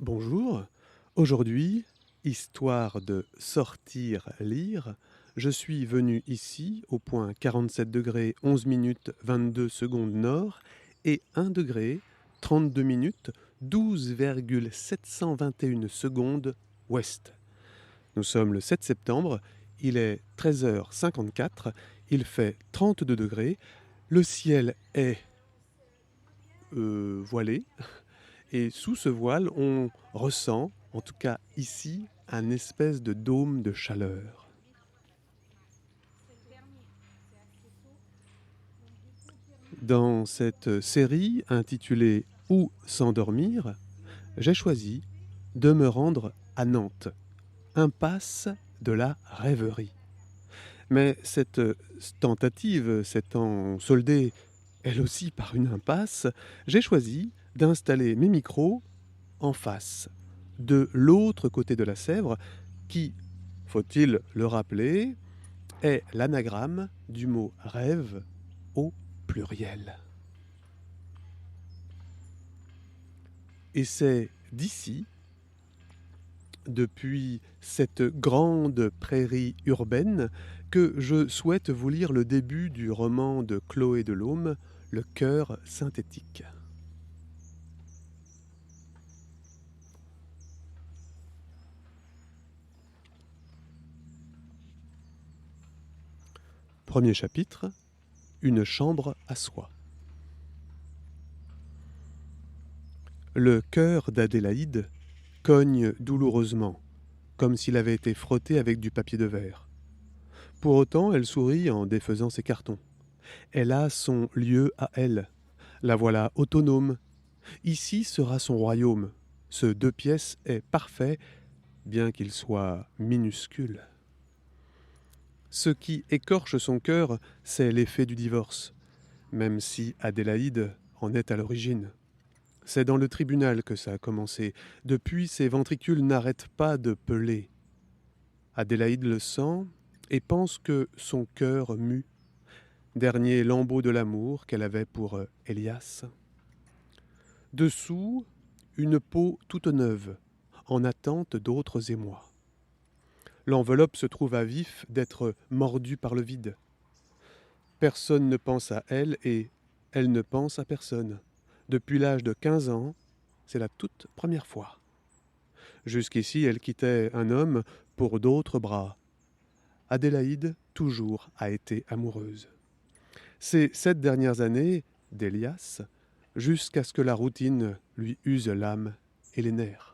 Bonjour, aujourd'hui, histoire de sortir lire, je suis venu ici au point 47 degrés 11 minutes 22 secondes nord et 1 degré 32 minutes 12,721 secondes ouest. Nous sommes le 7 septembre, il est 13h54, il fait 32 degrés, le ciel est voilé. Et sous ce voile, on ressent, en tout cas ici, un espèce de dôme de chaleur. Dans cette série intitulée Où s'endormir, j'ai choisi de me rendre à Nantes, impasse de la rêverie. Mais cette tentative s'étant soldée, elle aussi, par une impasse, j'ai choisi d'installer mes micros en face, de l'autre côté de la Sèvre, qui, faut-il le rappeler, est l'anagramme du mot rêve au pluriel. Et c'est d'ici, depuis cette grande prairie urbaine, que je souhaite vous lire le début du roman de Chloé Delhomme, Le cœur synthétique. Premier chapitre, une chambre à soi. Le cœur d'Adélaïde cogne douloureusement, comme s'il avait été frotté avec du papier de verre. Pour autant, elle sourit en défaisant ses cartons. Elle a son lieu à elle. La voilà autonome. Ici sera son royaume. Ce 2 pièces est parfait, bien qu'il soit minuscule. Ce qui écorche son cœur, c'est l'effet du divorce, même si Adélaïde en est à l'origine. C'est dans le tribunal que ça a commencé. Depuis, ses ventricules n'arrêtent pas de peler. Adélaïde le sent et pense que son cœur mue, dernier lambeau de l'amour qu'elle avait pour Elias. Dessous, une peau toute neuve, en attente d'autres émois. L'enveloppe se trouve à vif d'être mordue par le vide. Personne ne pense à elle et elle ne pense à personne. Depuis l'âge de 15 ans, c'est la toute première fois. Jusqu'ici, elle quittait un homme pour d'autres bras. Adélaïde, toujours, a été amoureuse. Ces 7 dernières années d'Elias, jusqu'à ce que la routine lui use l'âme et les nerfs.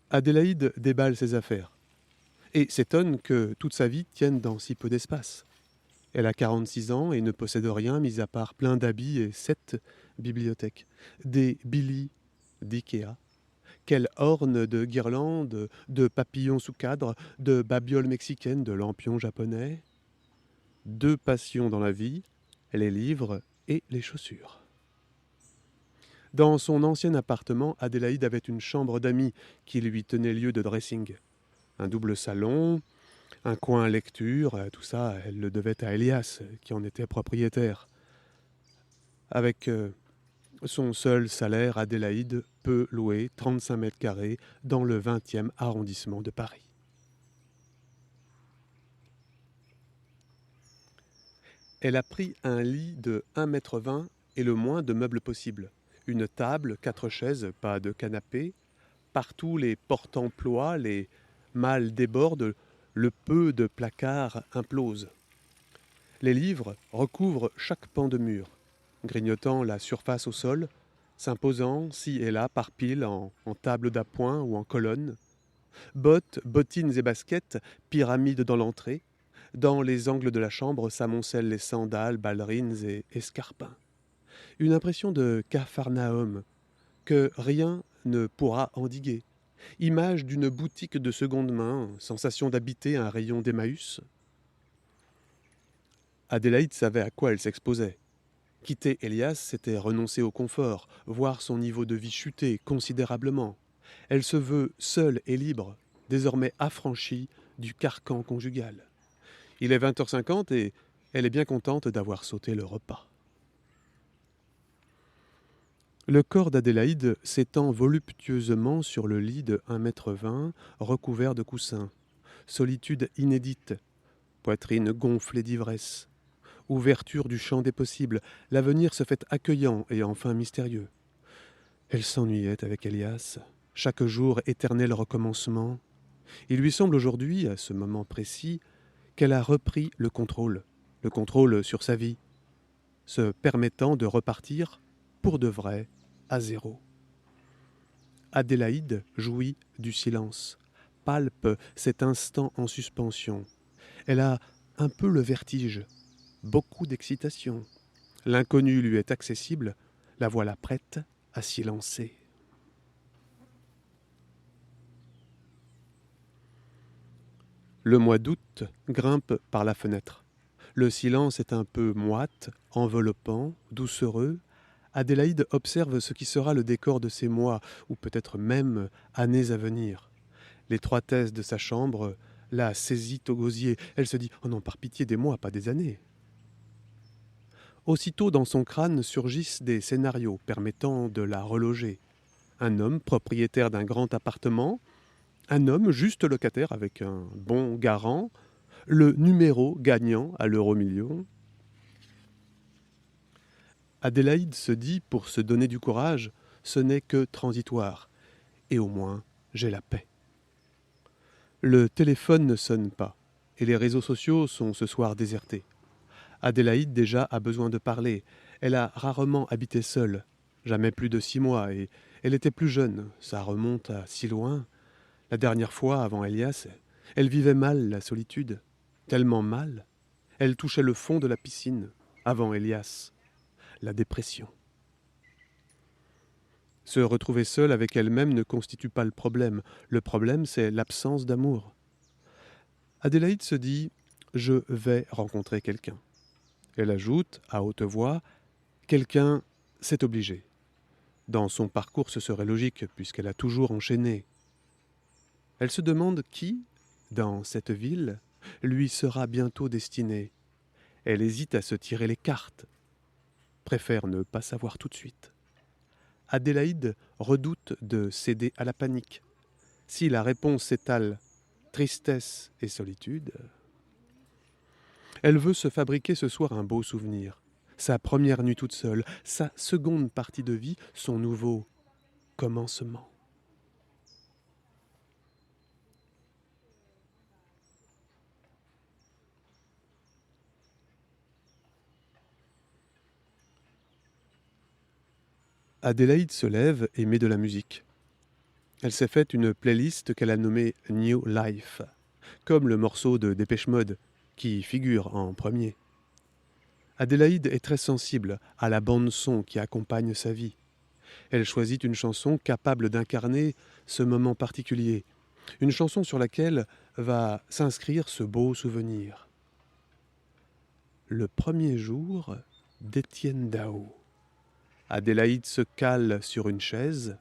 Adélaïde déballe ses affaires et s'étonne que toute sa vie tienne dans si peu d'espace. Elle a 46 ans et ne possède rien mis à part plein d'habits et 7 bibliothèques. Des Billy d'Ikea, qu'elle orne de guirlandes, de papillons sous cadre, de babioles mexicaines, de lampions japonais. 2 passions dans la vie, les livres et les chaussures. Dans son ancien appartement, Adélaïde avait une chambre d'amis qui lui tenait lieu de dressing. Un double salon, un coin lecture, tout ça, elle le devait à Elias, qui en était propriétaire. Avec son seul salaire, Adélaïde peut louer 35 mètres carrés dans le 20e arrondissement de Paris. Elle a pris un lit de 1,20 m et le moins de meubles possible. Une table, 4 chaises, pas de canapé. Partout les porte-emplois, les malles débordent, le peu de placards implose. Les livres recouvrent chaque pan de mur, grignotant la surface au sol, s'imposant ci et là par piles en table d'appoint ou en colonnes. Bottes, bottines et baskets, pyramides dans l'entrée. Dans les angles de la chambre s'amoncellent les sandales, ballerines et escarpins. Une impression de Capharnaüm, que rien ne pourra endiguer. Image d'une boutique de seconde main, sensation d'habiter un rayon d'Emmaüs. Adélaïde savait à quoi elle s'exposait. Quitter Elias, c'était renoncer au confort, voir son niveau de vie chuter considérablement. Elle se veut seule et libre, désormais affranchie du carcan conjugal. Il est 20h50 et elle est bien contente d'avoir sauté le repas. Le corps d'Adélaïde s'étend voluptueusement sur le lit de 1,20 m, recouvert de coussins. Solitude inédite, poitrine gonflée d'ivresse. Ouverture du champ des possibles, l'avenir se fait accueillant et enfin mystérieux. Elle s'ennuyait avec Elias, chaque jour éternel recommencement. Il lui semble aujourd'hui, à ce moment précis, qu'elle a repris le contrôle sur sa vie, se permettant de repartir, pour de vrai, à zéro. Adélaïde jouit du silence, palpe cet instant en suspension. Elle a un peu le vertige, beaucoup d'excitation. L'inconnu lui est accessible, la voilà prête à s'y lancer. Le mois d'août grimpe par la fenêtre. Le silence est un peu moite, enveloppant, doucereux. Adélaïde observe ce qui sera le décor de ces mois, ou peut-être même années à venir. L'étroitesse de sa chambre la saisit au gosier. Elle se dit « Oh non, par pitié, des mois, pas des années !» Aussitôt dans son crâne surgissent des scénarios permettant de la reloger. Un homme propriétaire d'un grand appartement, un homme juste locataire avec un bon garant, le numéro gagnant à l'euro-million. Adélaïde se dit, pour se donner du courage, ce n'est que transitoire, et au moins j'ai la paix. Le téléphone ne sonne pas, et les réseaux sociaux sont ce soir désertés. Adélaïde déjà a besoin de parler. Elle a rarement habité seule, jamais plus de 6 mois, et elle était plus jeune, ça remonte à si loin. La dernière fois, avant Elias, elle vivait mal la solitude, tellement mal. Elle touchait le fond de la piscine, avant Elias, la dépression. Se retrouver seule avec elle-même ne constitue pas le problème c'est l'absence d'amour. Adélaïde se dit « je vais rencontrer quelqu'un ». Elle ajoute, à haute voix, « quelqu'un, c'est obligé ». Dans son parcours, ce serait logique, puisqu'elle a toujours enchaîné. Elle se demande qui, dans cette ville, lui sera bientôt destiné. Elle hésite à se tirer les cartes, préfère ne pas savoir tout de suite. Adélaïde redoute de céder à la panique. Si la réponse s'étale tristesse et solitude, elle veut se fabriquer ce soir un beau souvenir. Sa première nuit toute seule, sa seconde partie de vie, son nouveau commencement. Adélaïde se lève et met de la musique. Elle s'est faite une playlist qu'elle a nommée New Life, comme le morceau de Dépêche Mode qui figure en premier. Adélaïde est très sensible à la bande-son qui accompagne sa vie. Elle choisit une chanson capable d'incarner ce moment particulier, une chanson sur laquelle va s'inscrire ce beau souvenir. Le premier jour d'Étienne Dao. Adélaïde se cale sur une chaise,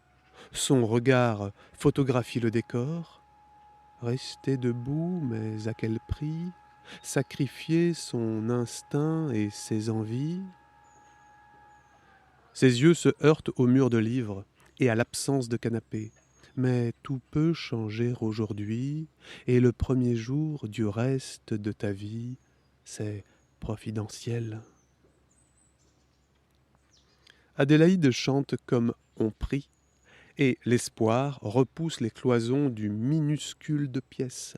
son regard photographie le décor. Rester debout, mais à quel prix? Sacrifier son instinct et ses envies? Ses yeux se heurtent au mur de livres et à l'absence de canapé. Mais tout peut changer aujourd'hui, et le premier jour du reste de ta vie, c'est providentiel. Adélaïde chante comme on prie, et l'espoir repousse les cloisons du minuscule de pièces.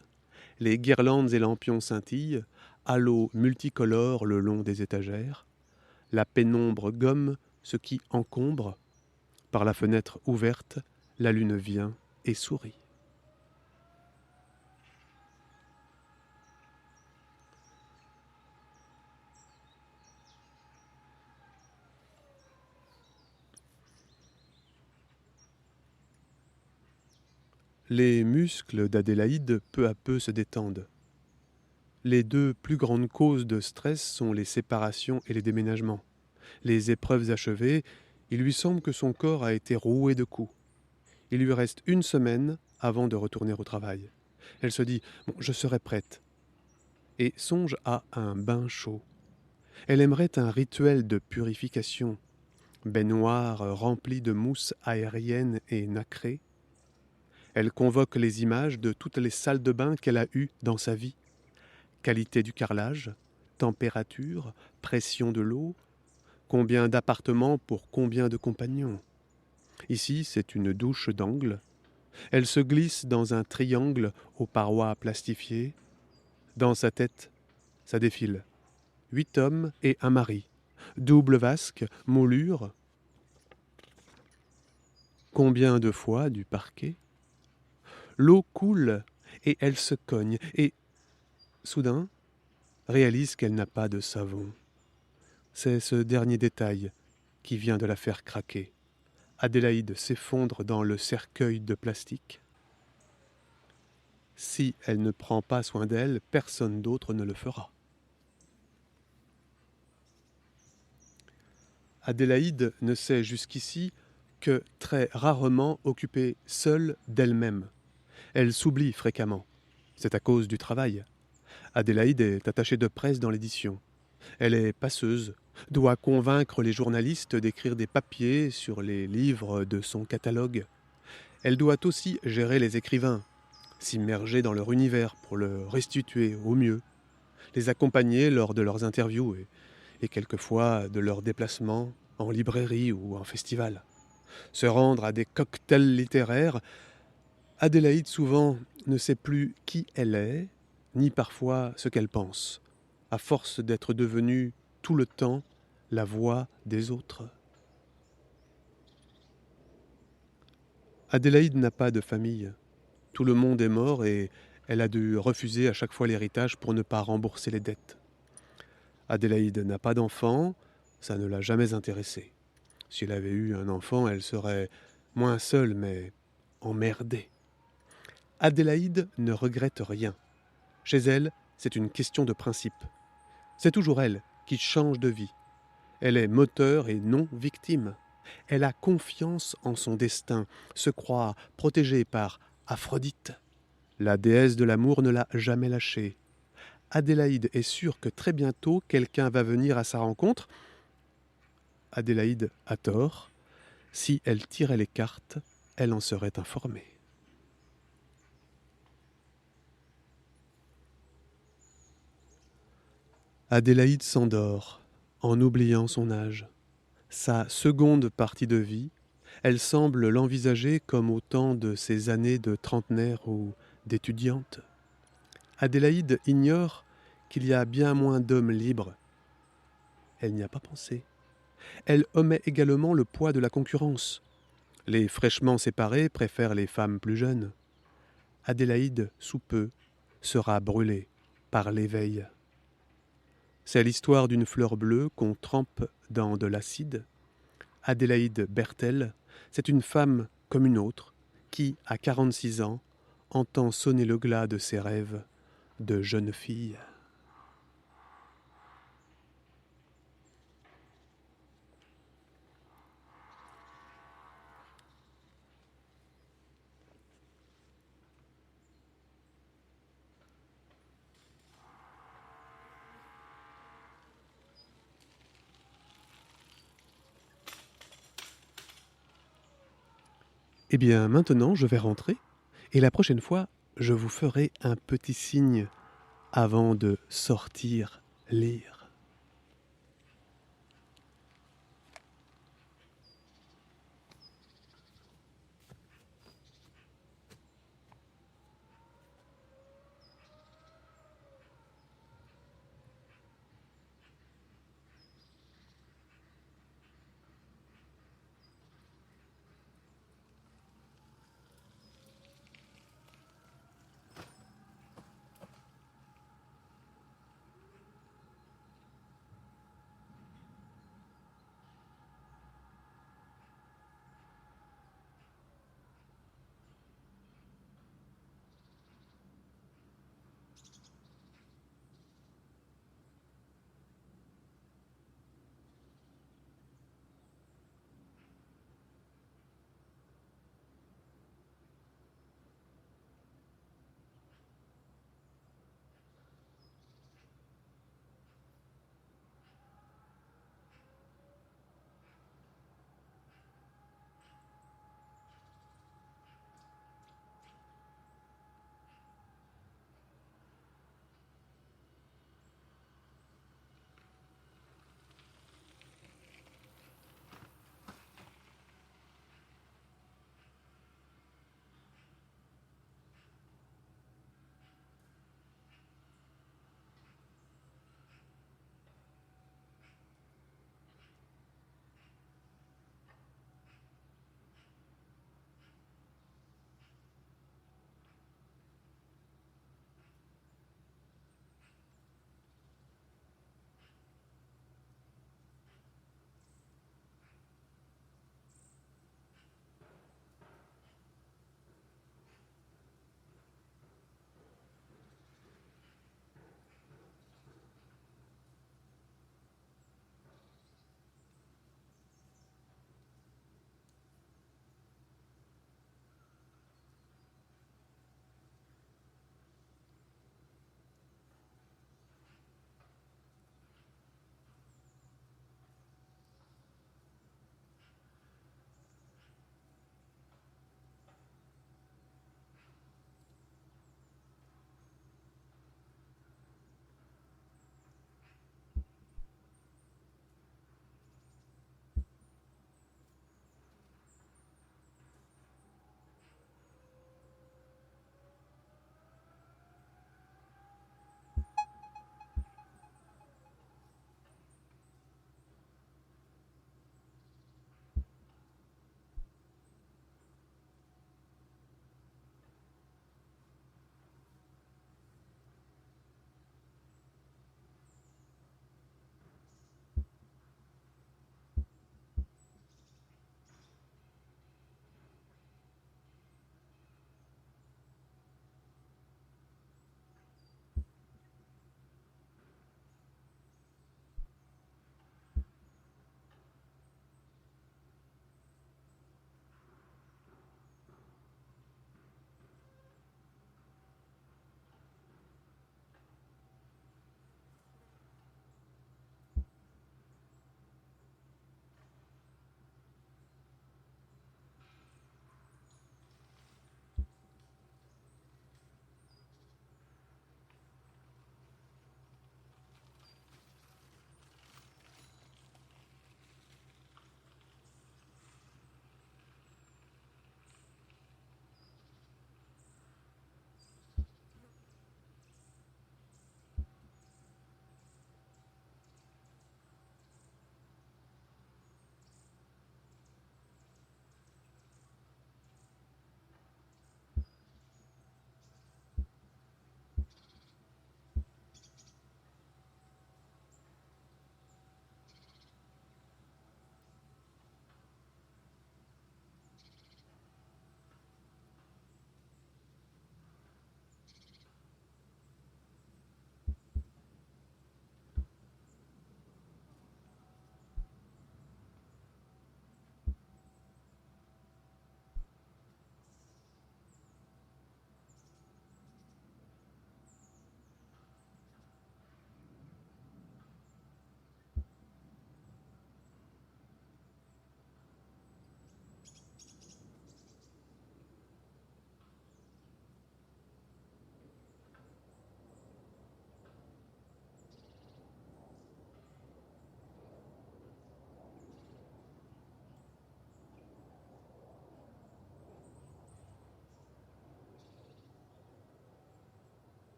Les guirlandes et lampions scintillent, halos multicolores le long des étagères. La pénombre gomme ce qui encombre. Par la fenêtre ouverte, la lune vient et sourit. Les muscles d'Adélaïde peu à peu se détendent. Les deux plus grandes causes de stress sont les séparations et les déménagements. Les épreuves achevées, il lui semble que son corps a été roué de coups. Il lui reste 1 semaine avant de retourner au travail. Elle se dit « Bon, je serai prête » et songe à un bain chaud. Elle aimerait un rituel de purification, baignoire remplie de mousse aérienne et nacrée. Elle convoque les images de toutes les salles de bain qu'elle a eues dans sa vie. Qualité du carrelage, température, pression de l'eau, combien d'appartements pour combien de compagnons. Ici, c'est une douche d'angle. Elle se glisse dans un triangle aux parois plastifiées. Dans sa tête, ça défile. 8 hommes et un mari. Double vasque, moulure. Combien de fois du parquet? L'eau coule et elle se cogne et, soudain, réalise qu'elle n'a pas de savon. C'est ce dernier détail qui vient de la faire craquer. Adélaïde s'effondre dans le cercueil de plastique. Si elle ne prend pas soin d'elle, personne d'autre ne le fera. Adélaïde ne s'est jusqu'ici que très rarement occupée seule d'elle-même. Elle s'oublie fréquemment. C'est à cause du travail. Adélaïde est attachée de presse dans l'édition. Elle est passeuse, doit convaincre les journalistes d'écrire des papiers sur les livres de son catalogue. Elle doit aussi gérer les écrivains, s'immerger dans leur univers pour le restituer au mieux, les accompagner lors de leurs interviews et quelquefois de leurs déplacements en librairie ou en festival. Se rendre à des cocktails littéraires. Adélaïde souvent ne sait plus qui elle est, ni parfois ce qu'elle pense, à force d'être devenue tout le temps la voix des autres. Adélaïde n'a pas de famille. Tout le monde est mort et elle a dû refuser à chaque fois l'héritage pour ne pas rembourser les dettes. Adélaïde n'a pas d'enfant, ça ne l'a jamais intéressée. Si elle avait eu un enfant, elle serait moins seule, mais emmerdée. Adélaïde ne regrette rien. Chez elle, c'est une question de principe. C'est toujours elle qui change de vie. Elle est moteur et non victime. Elle a confiance en son destin, se croit protégée par Aphrodite. La déesse de l'amour ne l'a jamais lâchée. Adélaïde est sûre que très bientôt quelqu'un va venir à sa rencontre. Adélaïde a tort. Si elle tirait les cartes, elle en serait informée. Adélaïde s'endort, en oubliant son âge. Sa seconde partie de vie, elle semble l'envisager comme autant de ses années de trentenaire ou d'étudiante. Adélaïde ignore qu'il y a bien moins d'hommes libres. Elle n'y a pas pensé. Elle omet également le poids de la concurrence. Les fraîchement séparés préfèrent les femmes plus jeunes. Adélaïde, sous peu, sera brûlée par l'éveil. C'est l'histoire d'une fleur bleue qu'on trempe dans de l'acide. Adélaïde Berthel, c'est une femme comme une autre qui, à 46 ans, entend sonner le glas de ses rêves de jeune fille. Eh bien, maintenant, je vais rentrer, et la prochaine fois, je vous ferai un petit signe avant de sortir lire.